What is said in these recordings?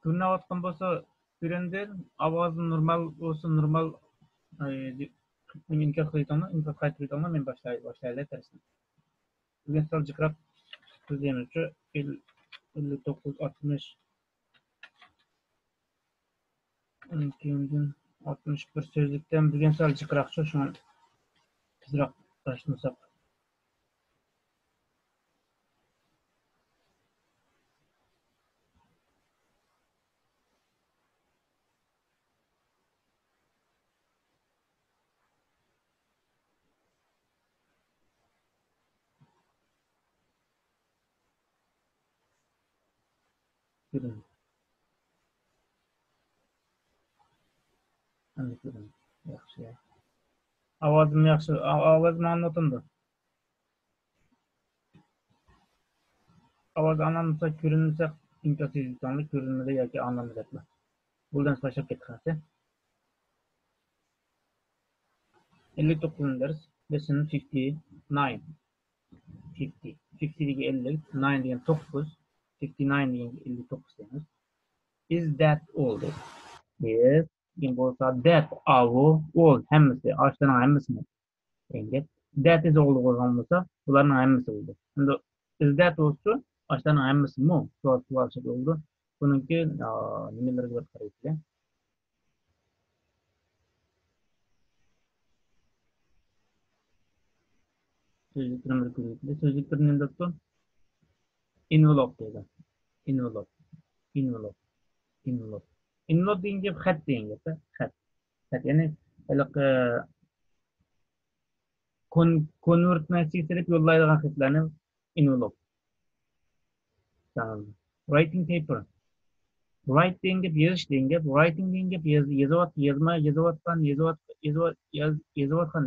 ko'rinayotgan bo'lsa, ko'rindir, ovozi normal bo'lsa, normal inkor qaytaryapman, men boshlaylik tarixni. Bugun sal jiqrab so'zlaymiz-chi, 59 60 61 so'zlikdan bugun sal jiqroqcha, shuni tezroq boshlasak. Yaxshi. Ovozim yaxshi, ovozim anlatıldı. Ovoz anlamsa ko'rinsa imkonsizlikdanlik, ko'rinmada yoki anlamada. Buradan başlap ketgansi. 59 ders. Lesson 59. 50. 50 degi 50, 9 degen 9, 59 degen 59 demiz. Is that all? Yes. Kim bolsa that all hemmisi, aşlarının hemmisi mi? Engel. That is all koygan bolsa, bularning hemmisi oldu. Şimdi is that olsa, aşlarının hemmisi mi? Sual şekli oldu. Bununki nimelerge bir qaraysiz. Sözcüklerin bir kuyruğu. Sözcüklerin ne doktor? Envelope dedi. Envelope. Envelope deyince xat deyince. Xat. Yani konvertmesi silip yollaydıgan xatlarını envelope. Tamam. Writing paper. Write deyince yazış deyince. Writing deyince yazıvatkan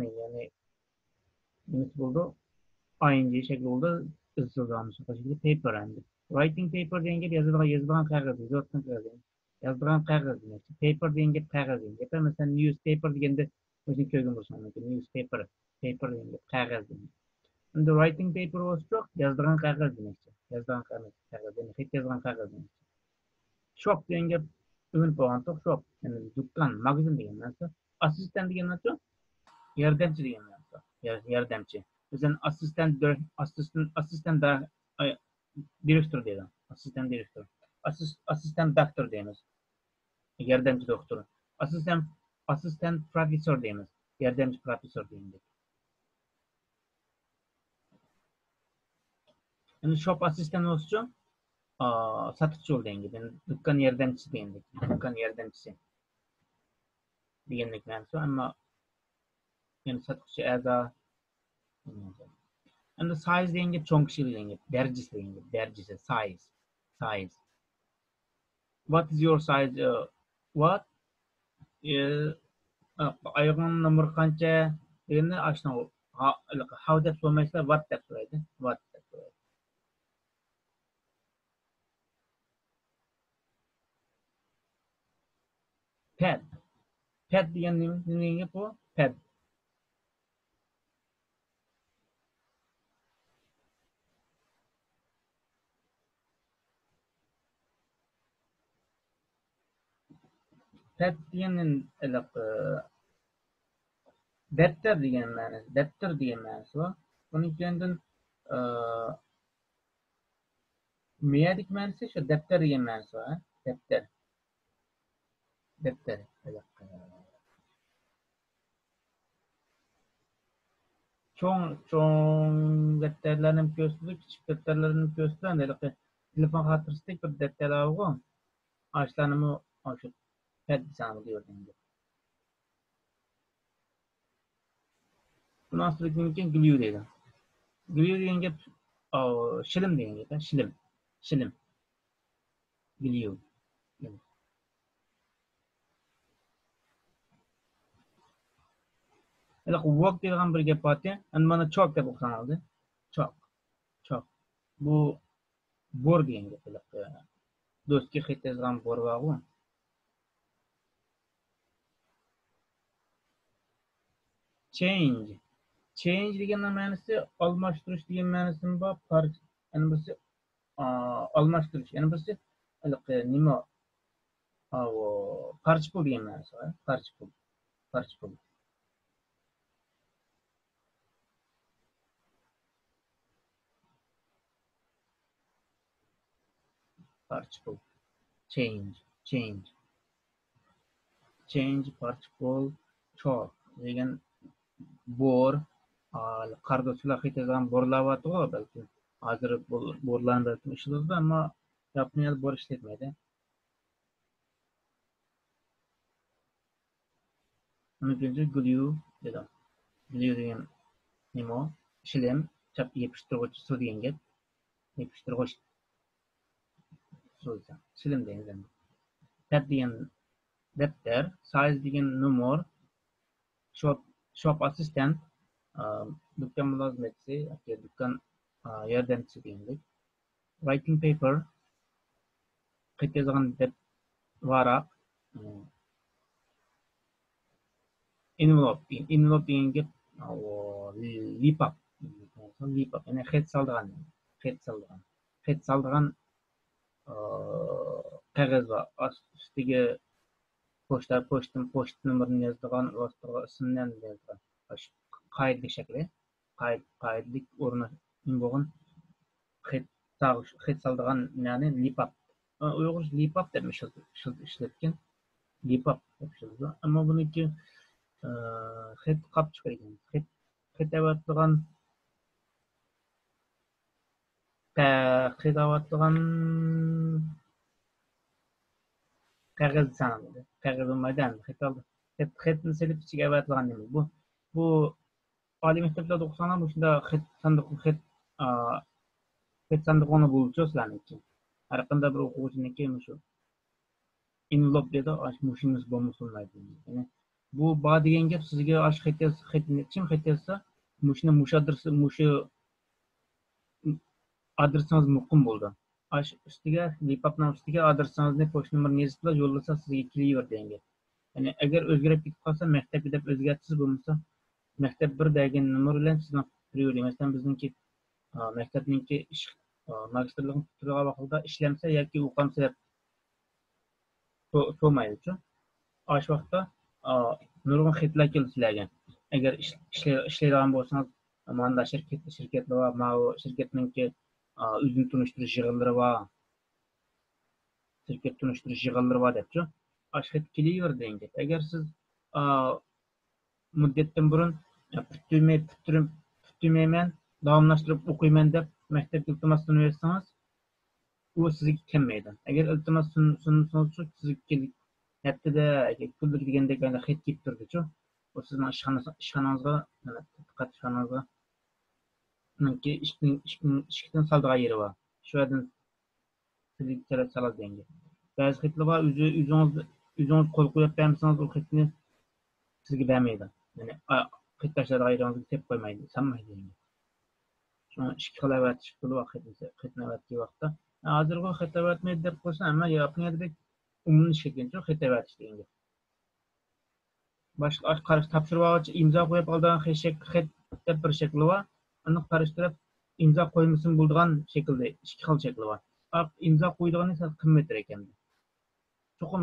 yani nasıl oldu? Aynı şekilde oldu. Isıldanmış. Paper endi. Writing paper deyince yazılan kağıt, yazıvatkan kağıt. Yazdıran kağıt demek. Paper deyince kağıt deyince. Mesela newspaper degende özün köygen bolsa newspaper. Paper deyince kağıt demek. Şimdi writing paper olsa yazdıran kağıt demek. Yazdıran kağıt demek. Hep yazılan kağıt demek. Shop deyince ürün bağlantı shop. Yani dükkan, magazin degen narsa. Asistan degen narsa yardımcı degen narsa. Yardımcı. Mesela asistan direktör deydi. Asistan direktör. Asistan doktor deyimiz. Yardımcı doktor. Asistan profesör deyimiz. Yardımcı profesör deyimiz. Yani shop asistan olsun, satıcı ol deyince. Yani dükkan yardımcısı deyince. Dükkan yardımcısı. Diyenlik mensu ama yani satıcı eza. And size deyince çoğun kişi deyince. Dercisi deyince. Dercisi. Size. What is your size? What? Ayağının numara kança degende aşna how dep sormaysa what dep soraydı. What dep soraydı. Pad. Pad degan nima bu? Pad. Pad degan defter degan ma'nosi. Defter degan ma'nosi bor. Buning keyin meyadik ma'nosi shu defter degan ma'nosi bor. Defter. Çoğun defterlerin köstü, küçük defterlerin köstü. Telefon hatırısındaki bir defter algı. Ağaçlarımı aşıp pad sanı diyor. Bundan sonra için glue deydi. Glue deyince şilim deyince. Şilim. Glue. Work deyilgan bir gap bor. Endi mana chalk deb o'qisanadi. Chalk. Bu bor degan gap. Do'stga xat yozgan bor bor. Change degan ma'nosi almashtirish degan ma'nosi bor. Endi birisi almashtirish. Yana birisi nima Particle degan narsa var. Particle. Particle. Particle. Change. Change. Change particle çok degan bor qarda sular ketadigan borlar bor balki hozir borlarni balki ishlaydi ammo Yaponiyada bor ishlatmaydi. Uni birinchi glue dedi. Glue degan nima? Shilem chap yepishtiruvchi suv degan gap. Yepishtiruvchi suv. Shilem degan. Tab degan defter, size degan numar, shop assistant, dükkan mülazmetçisi, dükkan yardımcısı diyeyim. Writing paper, kayıt yazan varak, envelope deyen gep, lipap, yani xet saldırgan kağıt var. Üstüge poçt numarını yazdırgan, isimden yazdırgan. Kayıtlı şekli, kayıtlık oruna bolgan xet saldırgan yani lipap. Uyghur lipap demiş işletken. Lipap yapıştırdı. Ama bununki xet kap çıkargan. Xet avatlıgan kağıt sanıldı. Kağıt olmadan xetni silip içige avatlıgan demek. Bu Ali mekteplarda okusana bu şunda xet sandıqını buluşu sizlarniki. Har qanday bir o'quvchiniki shu envelope dedi, muşinimiz bo'lmasunmaydi. Yani bu ba degan gap sizga kim xet yozsa, mushni adresingiz muqim bo'ldi. Ustiga lipapning ustiga adresingizni, pochta nomerini yozib yo'llasa sizga kelaveradi degan gap. Yani agar o'zgarib ketib qolsa, maktabga deb o'zgartisiz bo'lmasa, maktab bir degan nomer bilan sizni kiraveradi. Masalan, bizningki maktabningki ish magistrlik turgan vaqtida ishlamsa yoki o'qamsa deb so'maydi-ku. Shu vaqtda nurg'un xatlar keldi sizlarga. Agar ishlaydigan bo'lsangiz, mana shirkatlar va mana shirkatningki o'zini tunishtirish yig'inlari va shirkat tunishtirish yig'inlari va debchi. Xat kelaveradi endi. Agar siz muddatdan burun puttuymayman, davomlashtirib o'qiyman deb maktab iltimos sunayotsangiz, u sizga kelmaydi. Agar iltimos sunsangiz, sizga haftada pullik degandek xat kelib turdi-ku. Bu sizning ishxonangizga, diqqat ishxonangizga ishdan saldigan yeri bor. Shu yerdan sizga talab saladi endi. Ba'zi xatlar bor, o'zingiz qo'l qo'yib bermasangiz, u xatni sizga bermaydi. Yani xat tashladigan yeringizni tep qo'ymaydi, sanmaydi endi. Shuni ikki xil avatish puli vaqt xatni avatgan vaqtda. Hozir bu xat avatmaydi deb qo'ysa, ammo Yaponiyada umumiy shekilda xat avatish degan gap. Boshqa qarash topshiruvchi imzo qo'yib olgan xat deb bir shakli bor. Uni qarashtirib imzo qo'ymasin bo'lgan shaklda ikki xil shakli bor. İmza qo'ydigan esa qimmatli ekan. Cho'qim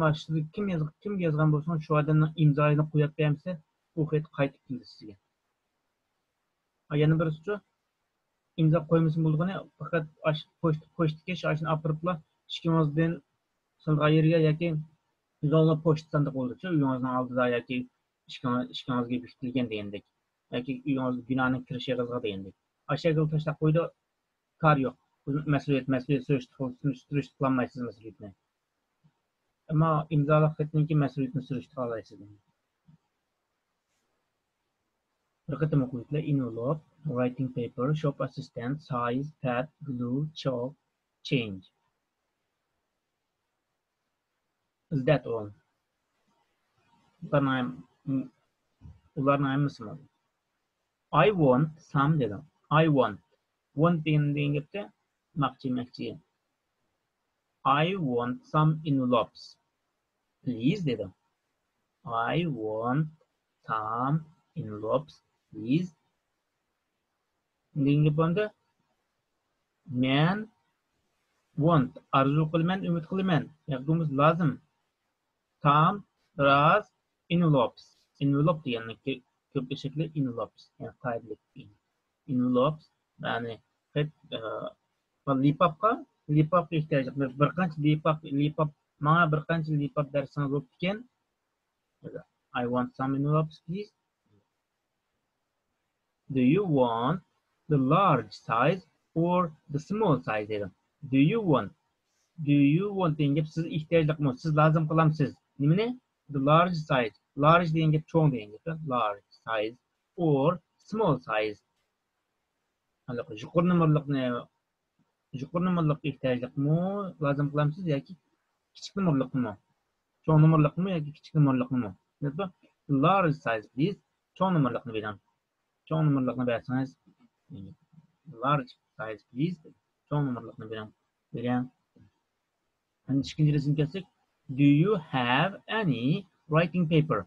kim yozgan bo'lsa, shu odamning imzoini qo'yib bersa, u xat qaytib keladi sizga. Yana birisi imzo qo'ymasin bo'lgani faqat pochtaga shashni apiriblar, ishkimizdan silg'a yerga yoki yolg'on pochta sandiq bo'ldi-ku, uyingizning oldida yoki ishkimizga bekitilgan degandek, yoki uyingizga binoning kirish yig'izga degandek. Ashyaga tashlab qo'ydi, kar yo'q. Mas'uliyat surishtirib qolmaysiz mas'uliyatni. Ammo imzoli xatningki mas'uliyatni surishtirib olasiz. Bir qatam o'quvchilar envelope, writing paper, shop assistant, size, pad, glue, chalk, change. Is that all? Ularning hammasi mi? I want some dedim. I want degan gapda maqchi. I want some envelopes. Please dedim. I want some envelopes, please. Degan gapda men want arzu qilaman, umid qilaman. Yaqdimiz lozim. Tam, raz, envelopes. Envelope deganiki köpçe şekli envelopes. Yani tayinlik. Envelopes. Yani hep lipapka ihtiyacı var. Bir qancha lipap mana bir qancha lipap dersiniz bo'lib ekan. I want some envelopes please. Do you want the large size or the small size dedim. Do you want degan gap siz ehtiyojliqmi? Siz lazım qilamsiz. Nimani? The large size. Large degan gap cho'ng degan gap. Large size or small size. Yuqori nomerliq ehtiyojliqmi? Lazım qilamsiz yoki kichik nomerliqmi? Cho'ng nomerliqmi yoki kichik nomerliqmi? The large size please. Cho'ng nomerliqni bering. Cho'ng nomerliqni bersangiz, large size please. Cho'ng nomerliqni bering. And ikinci resim kelsak, do you have any writing paper?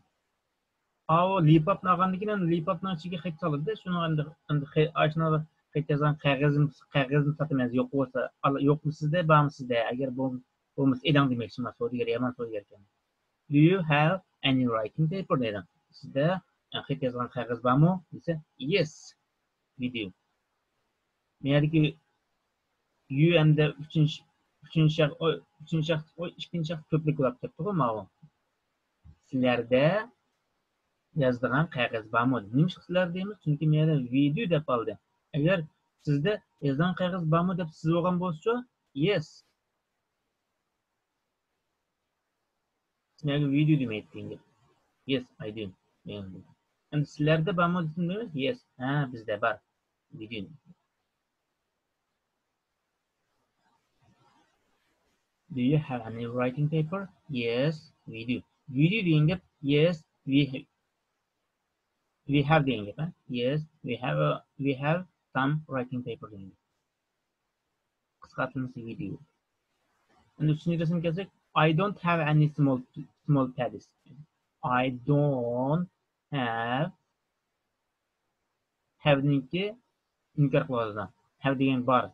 Lipap nağandikinden lipapdan içine xet salırdı. Şunu endi aşına xet yazan qağızını satmayız. Yok olsa, yok mu sizde, var mı sizde? Eğer olmasa edan demek için soru yer, yaman soru yerken. Do you have any writing paper dedim. Sizde xet yazan qağız var mı? Dese, yes, we do. Meğer ki you and the üçüncü şahs köplik olab ketdi go ma'lum. Sizlarda yazdıran qog'oz bormi? Nima sizlar deymiz? Chunki menda video deb qoldi. Agar sizda yozgan qog'oz bormi deb siz olgan bo'lsa, yes. Menga video demaydi. Yes, I do. Endi sizlarda bormi deymiz? Yes. Ha, bizda bor. Video. Do you have any writing paper? Yes, we do. Video degan gap yes, we have degan gap. Yes, we have some writing paper degan gap. Qisqartmasi video. Endi uchinchi resim kelsak, I don't have any small pads. I don't have niki inkar qiladi. Have degan bor.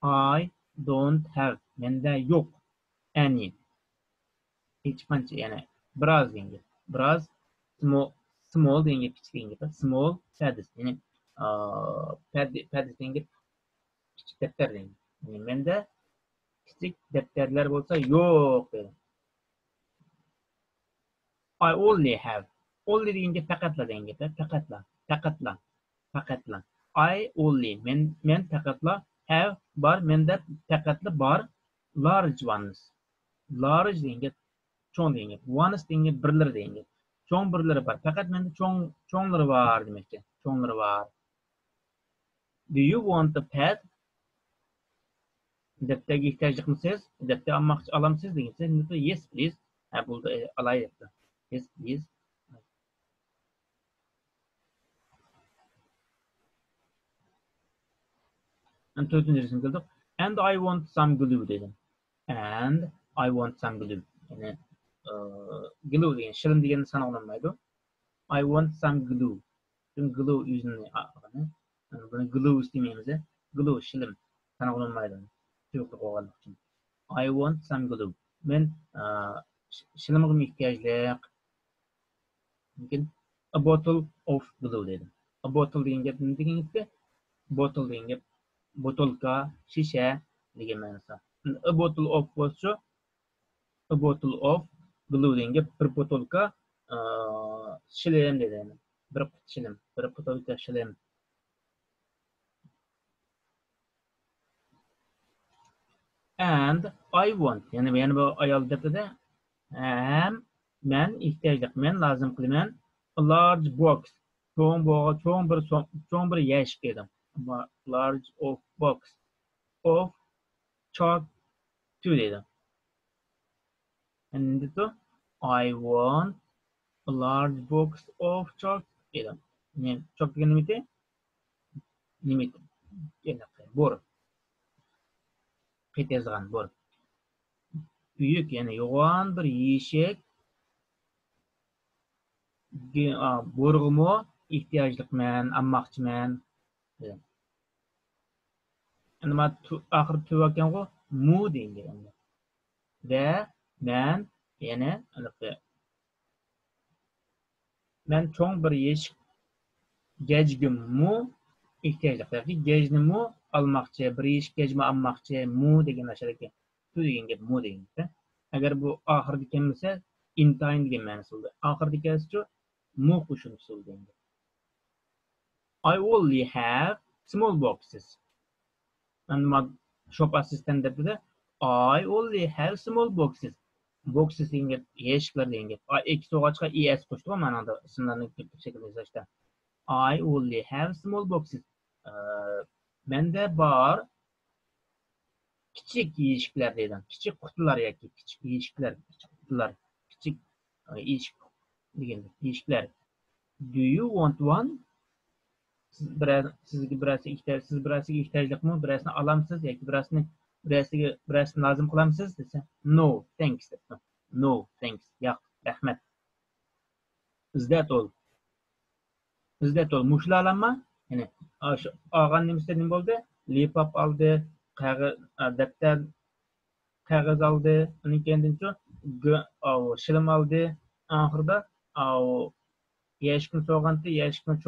I don't have. Menda yo'q. Any. Hech qancha, ya'ni biroz degan gap. Biroz small degan gap, kichik degan gap. Small pads. Ya'ni pads degan gap kichik daftar degan. Ya'ni menda kichik daftarlar bo'lsa yo'q dedim. I only have. Only degan gap faqatla degan gap. Faqatla. I only. Men faqatla have bor. Menda faqatla bor. Large ones. Large degan gap cho'ng degan gap. Ones degan gap birlar degan gap. Cho'ng birlari bor. Faqat menda cho'nglari bor demakchi. Cho'nglari bor. Do you want a pad? Daftarga ehtiyojliqmisiz? Daftar olmoqchi olamsiz degansiz. Yes please. Ha bo'ldi, olay debdi. Yes please. And to'rtinchi resim keldik. And I want some glue dedim. And I want some glue. Yani glue degan shirin degan sanoqlanmaydi. I want some glue. Çünkü glue yüzünü bunu glue istemaymiz. Glue shirin sanoqlanmaydi. Yo'q qo'yganlik uchun. I want some glue. Men shilimga ehtiyojliq. Mümkün a bottle of glue dedim. A bottle degan gap nima degan gap? Bottle degan gap botolka, shisha degan ma'nosi. A bottle of bo'lsa, a bottle of glue degan gap bir botolka shilim dedim. Bir shilim, bir botolka shilim. And I want, yani bu ayol debdi-da, men ehtiyojliq, men lazım qilaman a large box. Cho'ng bir yashik dedim. Large box of chalk too dedim. And I want a large box of chalk dedim. Ne chalk degan nima edi? Nima edi? Bor. Qet yozgan bor. Büyük, yani yo'g'on bir yeshik borg'imi ehtiyojliqman, olmoqchiman dedim. Nima oxiri tuvakango mu degan. Ve men Yine ben çoğun bir yeşik gecgim mu ihtiyaclık. Yani gecni mu almakçı, bir yeşik gecmi almakçı mu degen aşağıdaki. Tu degen gep mu degen. Eğer bu ahırda kelmese intayin degen manası oldu. Ahırda kelmese mu kuşunusu oldu. I only have small boxes. And my shop assistant dedi I only have small boxes. Boxes degen yeşikler degen gep. Iki soğaçka es koştuk ama manada isimlerini Türkçe şekilde yazıştı. I only have small boxes. Bende bar küçük yeşikler deyden. Küçük kutular yaki. Küçük yeşikler. Küçük kutular. Küçük yeşik degen yeşikler. Do you want one? Sizga birasiga ehtiyojliqmi? Birasini olamsiz yoki birasini lozim qilamsiz desa, no, thanks. No, thanks. Yo'q, rahmat. Is that all? Is that all? Mushlalama? Yani olgan nimasi nima bo'ldi? Laptop oldi, daftar qog'oz oldi, undan keyin shilim oldi. Oxirida yaşkın soğantı, yaşkın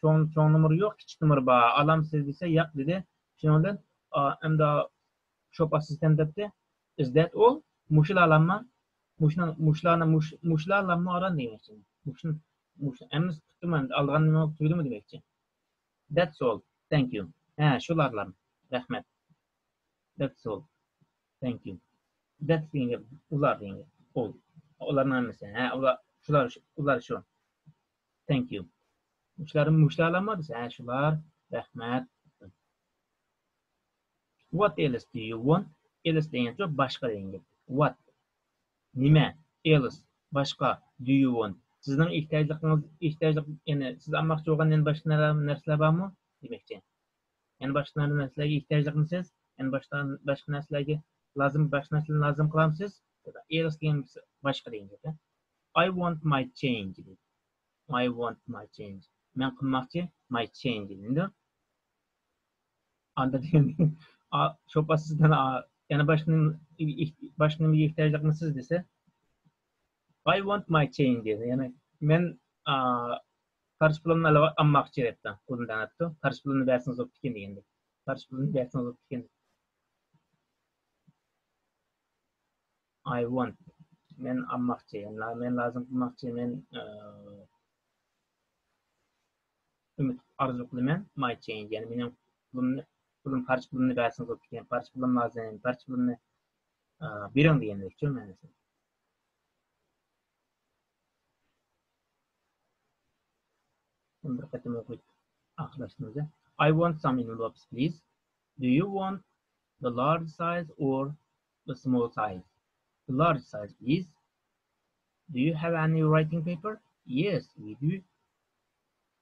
çoğun numara yok, küçük numara var. Alamsız dese yok dedi. Şundan hem de shop asistan dedi. Is that all? Muşul alamma. Muşla alamma aran demek için. Muşun emin tuttum ben algan nima tuydu mu demek için. That's all. Thank you. Ha, şularlar. Rahmet. That's all. Thank you. That's denge ular denge. All. Ularning hammasi. Ha, ular şu. Thank you. Muşlarlama desa şular. Rahmet. What else do you want? Else degan başka degan. What? Nima? Else başka. Do you want? Sizning ehtiyojlik yani siz almoqchi bo'lgan boshqa narsalar bormi? Demakchi. Yani boshqa narsalarga ehtiyojliqmisiz? Yani boshqa narsalarga boshqa narsalarni lozim qilamsiz? Else degan boshqa degan. I want my change. I want my change. Men qilmoqchi my change endi. Anda degan shopasizdan yana boshqa nimaga ehtiyojliqmisiz desa I want my change dedi. Yani men qarshi pulimni olmoqchi debdi. Qo'limdan olibdi. Qarshi pulimni bersangiz bo'pti ekan deganda. Qarshi pulimni bersangiz bo'pti ekan. I want men olmoqchi. Yani men lozim qilmoqchi. Men umid arzu qilaman my change. Yani mening pulim qarshi pulimni bersangiz bo'pti ekan. Qarshi pulim lozim. Qarshi pulimni bering degandek-ku ma'nosi. I want some envelopes, please. Do you want the large size or the small size? The large size, please. Do you have any writing paper? Yes, we do.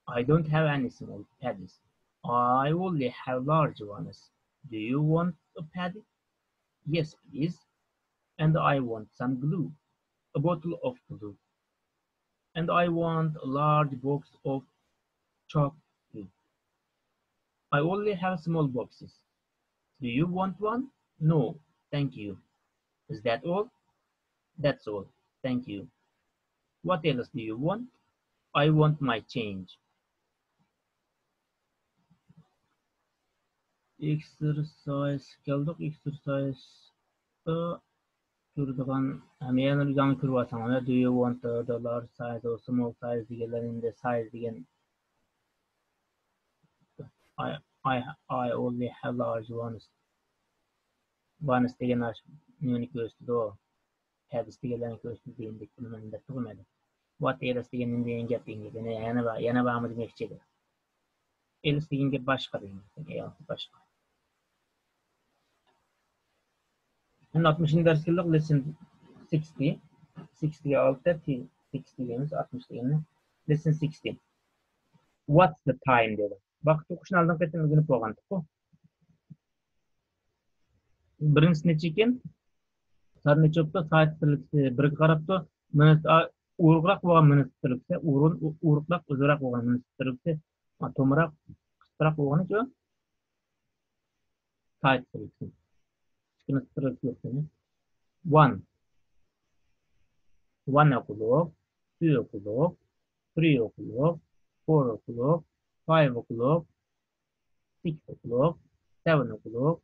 I don't have any small pads. I only have large ones. Do you want a pad? Yes, please. And I want some glue, a bottle of glue. And I want a large box of chalk glue. I only have small boxes. Do you want one? No, thank you. Is that all? That's all. Thank you. What else do you want? I want my change. Exercise geldik. Exercise'da turduğun hemen yanı kurvasan. Do you want the large size or small size degenlerinde size degen I only have large ones. Ones degen neni gösterdi o. Pads degenlerini gösterdi deyendik bunu ben de tutmadım. What else degenin deyen gap degen yana var mı demekçiydi. Else degen gap başka degen. Başka. And 60. ders kıldık lesson 60. 60 altı 60 degemiz 60 degeni. Lesson 60. What's the time dedi. Bak to'qishni oldin qaytadan o'rganib bo'lgandik-ku. Birinchisi necha ekan? Soat necha bo'libdi? Soat tiriksa 1ga qarabdi. Minut urug'roq bo'lgan minut tiriksa, urug'roq uzunroq bo'lgan minut tiriksa, to'mroq, qisqaroq bo'lganicha soat tiriksa. Kichkina tiriksa yo'q. 1 1 o'clock, 2 o'clock, 3 o'clock, 4 o'clock, 5 o'clock, 6 o'clock, 7 o'clock,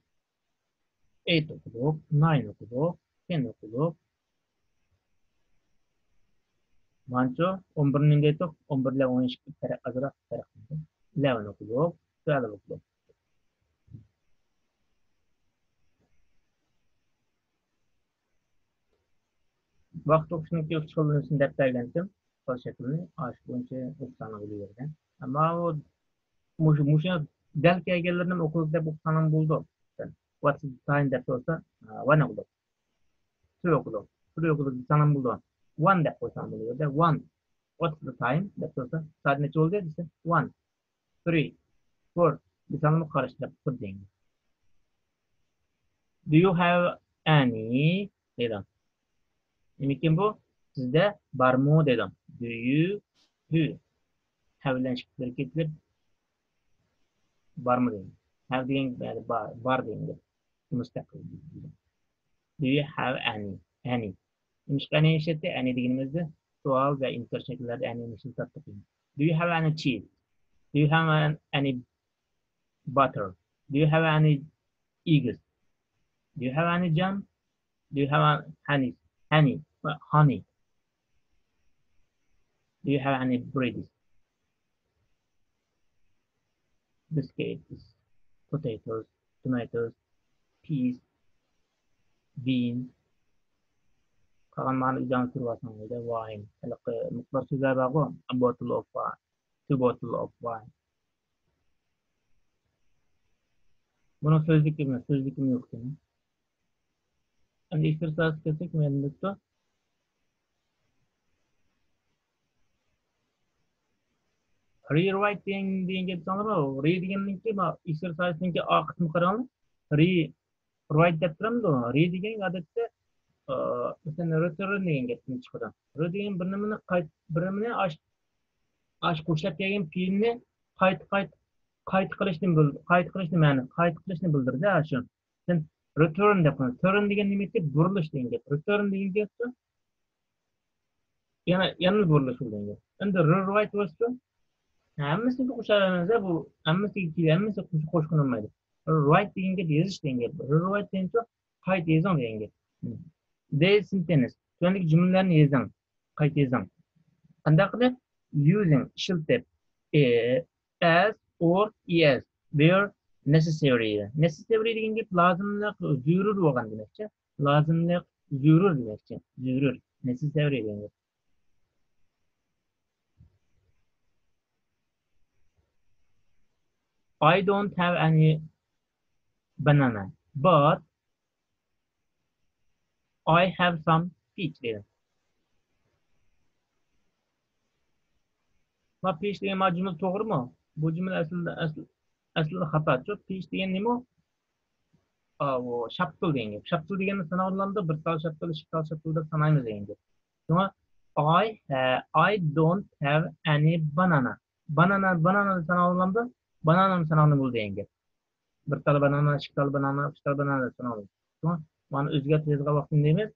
8 o'clock, 9 o'clock, 10 o'clock. Mancho 11'nin getok 11 ile 12 azırak fark var. 11 o'clock, 12 o'clock. Vaqt o'qishni shug'ullanisini deb bergandim. Sol shaklini ash bo'yicha o'qishni bilgan. Ammo musha dal kelganlarning o'qib deb o'qishni bo'ldi. What's the time deb sorsa 1 o'clock, 2 o'clock, 3 o'clock sanam bo'ldi. 1 deb qo'ysam bo'ladi. 1 what's the time deb sorsa soat necha bo'ldi desa 1 3 4 desanmi qarashtirib qo'ying. Do you have any dedim. Demekin bu sizde bar mı dedim. Do you have bilen ketler bar mı dedim. Have degan yani bar degan. Mustaqil. Do you have any? Imishqani ishlatdi any deganimizda sual va inkor shakllarida any ishlatib. Do you have any cheese? Do you have any butter? Do you have any eggs? Do you have any jam? Do you have honey? Honey. Do you have any bread? Biscuits, potatoes, tomatoes, peas, beans. Kalan mana ijan kurvasan da wine. Alaq miqdar sözler var go. A bottle of wine, 2 bottle of wine. Bunun sözlüküm yok yani. Endi exercise qilsak menda rewrite degan gap sanırım. Re deganninki exercise'ninki A qismi qarang. Write deb turamdi. Re degan odatda mesela return degan gapni chiqadi. Re degan bir nimani ash qo'shilib kelgan fe'lni qayt qilishni bildirdi shu. Sen return deb qo'ying. Turn degan nima deb burilish degan gap. Return degan gap yana burilish degan gap. Endi rewrite bo'lsa hammasiga qo'shamiz bu hammasi qo'shib olmaydi. Write degan gap yozish degan gap. Rewrite degan qayta yozing degan gap. They sentence. Sonraki cümlelerini yazın. Qayta yazın. Qanday qilib using ishlatib as or yes where necessary. Necessary degan gap lozimlik zarur bo'lgan demakchi. Lozimlik zarur demakchi. Zarur. Necessary degan gap. I don't have any banana, but I have some peach dedim. Peach degan cümle to'g'ri mi? Bu cümle aslida xato. Çok peach degan nima? O shaptul degan gap. Shaptul deganni sanoqlarda bir tal shaptul, ikki tal shaptul deb sanaymiz degan gap. Shunga I don't have any banana. Banana sanoqlarda banana sanoqni bo'ldi degan gap. Bir tal banana, ikki tal banana, uch tal banana sanoqli. Shunga mana o'zgartib yozgan vaqtimda emas.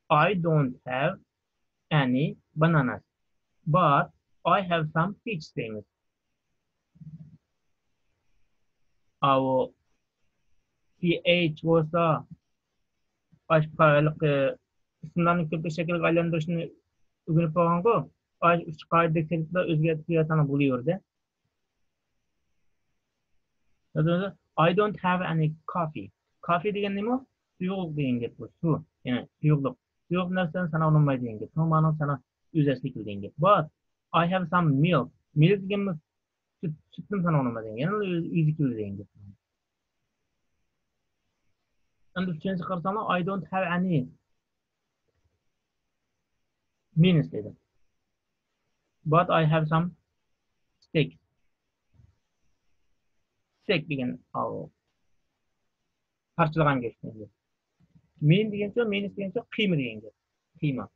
I don't have any bananas, but I have some peach things. Our PH bo'lsa boshqalik ismlarni ko'pga shaklga aylantirishni o'rganib qolgan-ku. Uch qoida keltirib o'zgartib yozsam bo'laverdi. I don't have any coffee. Coffee degan nima? Suyuq degan gap bu. Suv, ya'ni suyuqlik. Suyuq narsani sanoqlanmaydi degan gap. Ma'no sana o'zashlik degan gap. But I have some milk. Milk degan sütni sanoqlanmaydi. Yana o'zi degan gap. And üçüncü qarsama I don't have any means dedim. But I have some steak. Steak degan parçalagan geçti. Men degancha, menis degancha qiyma degan gap. Qiyma.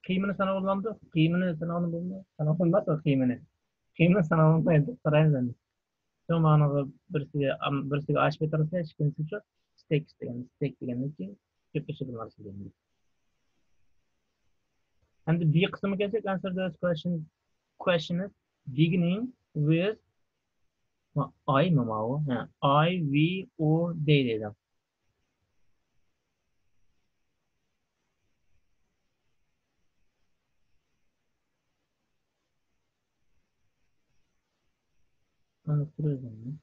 Qiymani sanoqlanadi. Qiymani sanoqlanadi qiymani. Qiymani sanoqlanmaydi. Qaraymiz. Shu ma'noda birisiga osh betirsa, ikkinchisi steak deganiki ko'p ishlanadi degan. And B kısmı gelsek answer this question is beginning with I mı o? I, we, or they dedim. Anlatırız onu.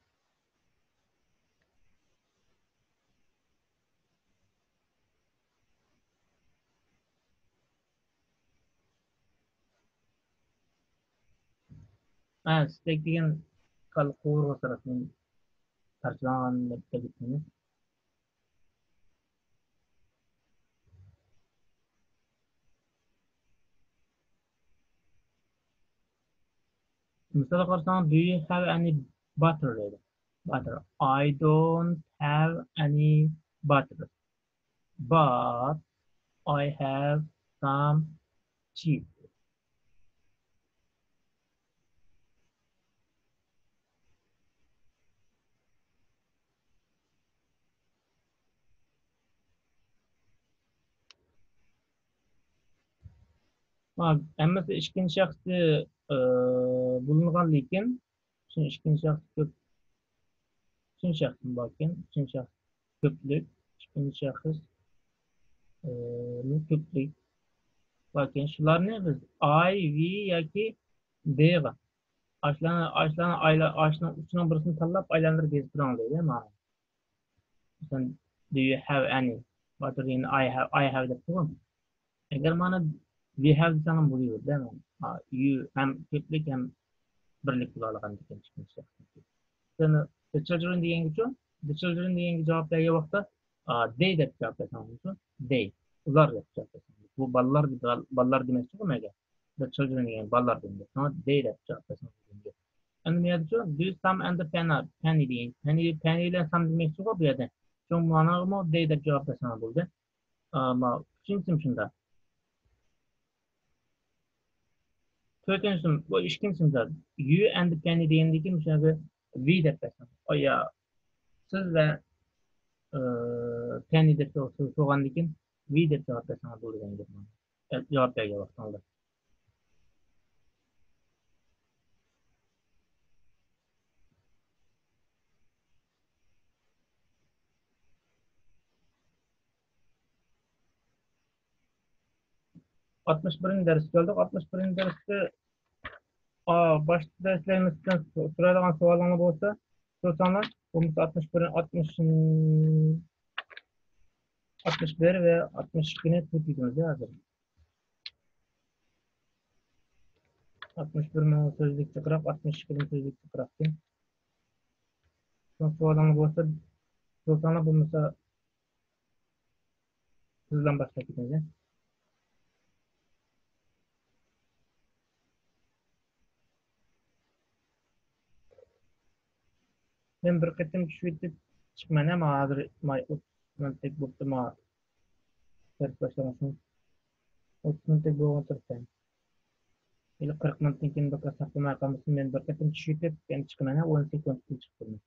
Ha, stack degan kalqo'rg'a tarafdan parchalangan deb bitmini. Misal qarasang, do you have any butter dedi. Butter. I don't have any butter. But I have some cheese. Hammasi ikkinchi shaxsda bo'lingan lekin ikkinchi shaxs ko'p, uchinchi shaxs bor ekan, uchinchi shaxs ko'plik, ikkinchi shaxs ko'plik bor ekan. Shularni biz I, we yoki they'ga ashlarni uchidan birisini tanlab aylantirib bezib turamiz deydi. Ma'no. Masalan, do you have any? Butter in I have deb turib. Agar mana we have desam ham bo'laveradi, değil mi? You hem ko'plik hem birlik bo'la olgan ekan ikkinchi shaxs. Then the children degan uchun the children degan javob bergan vaqtda they deb javob bersangiz uchun they ular deb javob bersangiz. Bu ballar demak chiqmaydi. The children degan ballar demak. No, they deb javob bersangiz. Endi bu yerda do some and the penny degan. Penny bilan some demak chiqib bu yerda. So'ng mana bu they deb javob bersangiz bo'ldi. Ama uchinchisi shunda. To'rtinchisi bu ikkinchisi you and the penny degandan keyin o'shaga we deb bersangiz. Ya siz va penny deb so'rag'andan keyin we deb javob bersangiz bo'lgan gap. Javob bergan vaqtda. 61. ders geldik. 61. derste başta derslerimizden sıradan sorularını olsa sorsanlar bu 61, 61 ve 62'ni tutuyordunuz ya hazır. 61 mi sözlük çıkırak, 62'ni sözlük çıkırak değil. Son sorularını olsa sorsanlar bu mesela sizden başlayacağız. Ben bir kıtım düşürdük çıkmana ama hazır tek buktu ma ders başlamasın. 30 minutlik bo'lgan turibdi. 40 minutdan keyin bir saklamay qolmasin, men bir qatim tushib ketib, keyin chiqmana 10 sekund chiqib turdim.